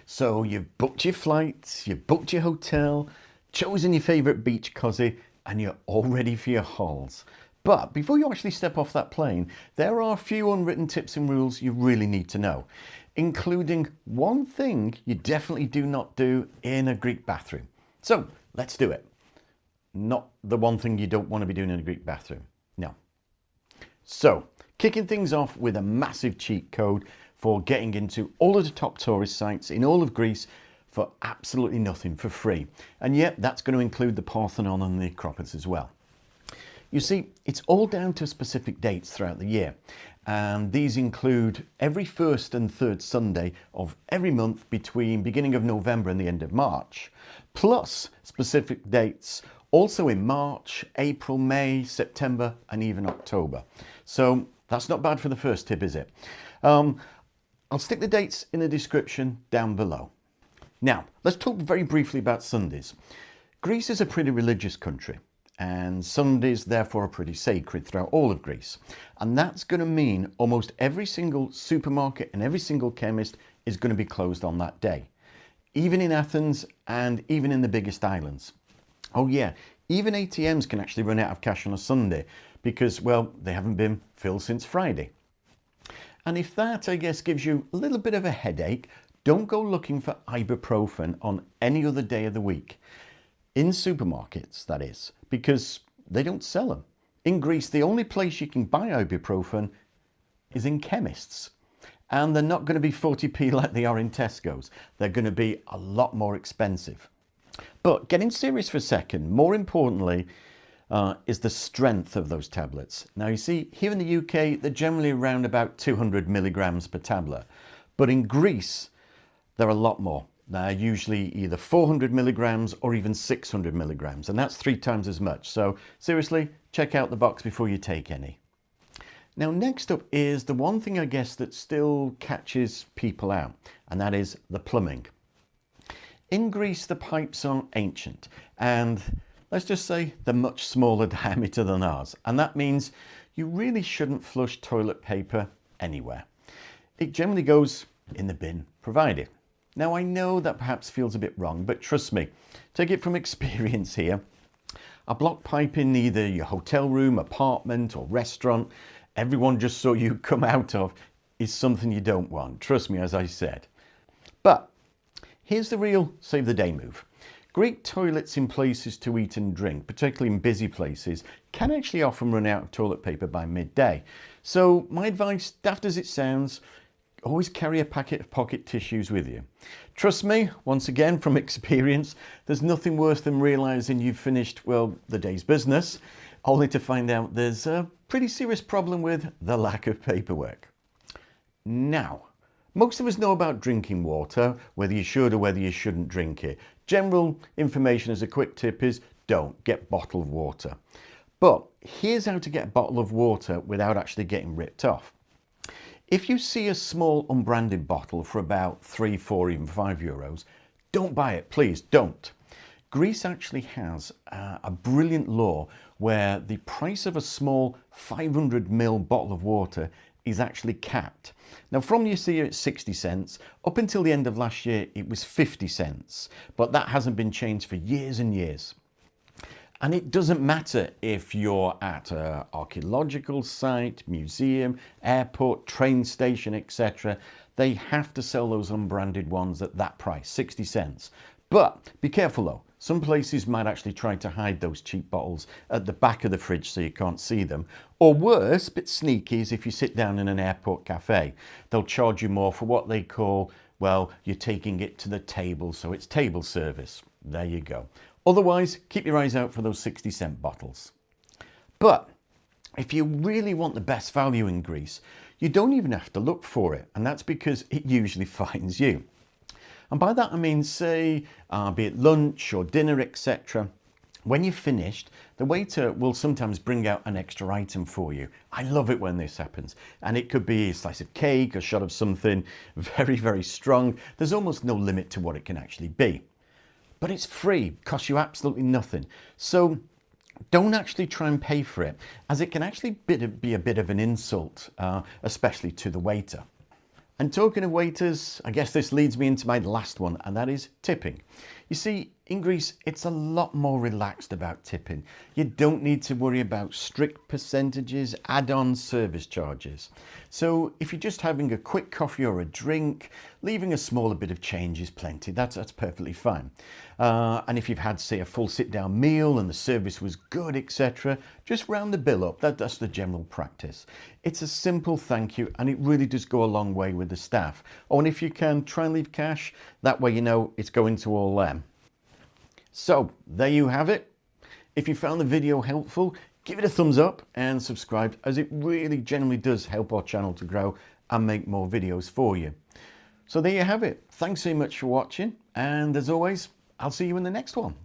So you've booked your flights, you've booked your hotel, chosen your favourite beach cosy, and you're all ready for your hauls. But before you actually step off that plane, there are a few unwritten tips and rules you really need to know, including one thing you definitely do not do in a Greek bathroom. So let's do it. Not the one thing you don't want to be doing in a Greek bathroom. No. So, kicking things off with a massive cheat code for getting into all of the top tourist sites in all of Greece for absolutely nothing, for free. And yet, that's going to include the Parthenon and the Acropolis as well. You see, it's all down to specific dates throughout the year. And these include every first and third Sunday of every month between beginning of November and the end of March, plus specific dates also in March, April, May, September, and even October. So that's not bad for the first tip, is it? I'll stick the dates in the description down below. Now, let's talk very briefly about Sundays. Greece is a pretty religious country, and Sundays therefore are pretty sacred throughout all of Greece. And that's going to mean almost every single supermarket and every single chemist is going to be closed on that day, even in Athens and even in the biggest islands. Oh yeah, even ATMs can actually run out of cash on a Sunday because, well, they haven't been filled since Friday. And if that, I guess, gives you a little bit of a headache, don't go looking for ibuprofen on any other day of the week. In supermarkets, that is, because they don't sell them. In Greece, the only place you can buy ibuprofen is in chemists. And they're not going to be 40p like they are in Tesco's. They're going to be a lot more expensive. But getting serious for a second, more importantly, is the strength of those tablets. Now you see, here in the UK, they're generally around about 200 milligrams per tablet. But in Greece, they're a lot more. They're usually either 400 milligrams or even 600 milligrams, and that's 3 times as much. So seriously, check out the box before you take any. Now next up is the one thing I guess that still catches people out, and that is the plumbing. In Greece, the pipes are ancient, and let's just say they're much smaller diameter than ours. And that means you really shouldn't flush toilet paper anywhere. It generally goes in the bin provided. Now I know that perhaps feels a bit wrong, but trust me, take it from experience here. A blocked pipe in either your hotel room, apartment or restaurant, everyone just saw you come out of, is something you don't want. Trust me, as I said. But here's the real save the day move. Greek toilets in places to eat and drink, particularly in busy places, can actually often run out of toilet paper by midday. So my advice, daft as it sounds, always carry a packet of pocket tissues with you. Trust me, once again from experience, there's nothing worse than realising you've finished, well, the day's business, only to find out there's a pretty serious problem with the lack of paperwork. Now, most of us know about drinking water, whether you should or whether you shouldn't drink it. General information as a quick tip is don't get bottled water. But here's how to get a bottle of water without actually getting ripped off. If you see a small unbranded bottle for about 3, 4, even 5 euros, don't buy it, please don't. Greece actually has a brilliant law where the price of a small 500ml bottle of water is actually capped. Now from this year it's 60 cents, up until the end of last year it was 50 cents, but that hasn't been changed for years and years. And it doesn't matter if you're at an archaeological site, museum, airport, train station, etc. They have to sell those unbranded ones at that price, 60 cents. But be careful though, some places might actually try to hide those cheap bottles at the back of the fridge so you can't see them. Or worse, a bit sneaky, is if you sit down in an airport cafe, they'll charge you more for what they call, well, you're taking it to the table, so it's table service. There you go. Otherwise, keep your eyes out for those 60-cent bottles. But if you really want the best value in Greece, you don't even have to look for it, and that's because it usually finds you. And by that I mean, say, be it lunch or dinner, etc. When you've finished, the waiter will sometimes bring out an extra item for you. I love it when this happens. And it could be a slice of cake, a shot of something very, very strong. There's almost no limit to what it can actually be. But it's free, costs you absolutely nothing. So don't actually try and pay for it, as it can actually be a bit of an insult, especially to the waiter. And talking of waiters, I guess this leads me into my last one, and that is tipping. You see, in Greece, it's a lot more relaxed about tipping. You don't need to worry about strict percentages, add-on service charges. So if you're just having a quick coffee or a drink, leaving a smaller bit of change is plenty. That's perfectly fine. And if you've had, say, a full sit-down meal and the service was good, etc., just round the bill up. That's the general practice. It's a simple thank you, and it really does go a long way with the staff. Oh, and if you can, try and leave cash. That way you know it's going to all them. So there you have it. If you found the video helpful, give it a thumbs up and subscribe, as it really generally does help our channel to grow and make more videos for you. So there you have it. Thanks so much for watching, and as always, I'll see you in the next one.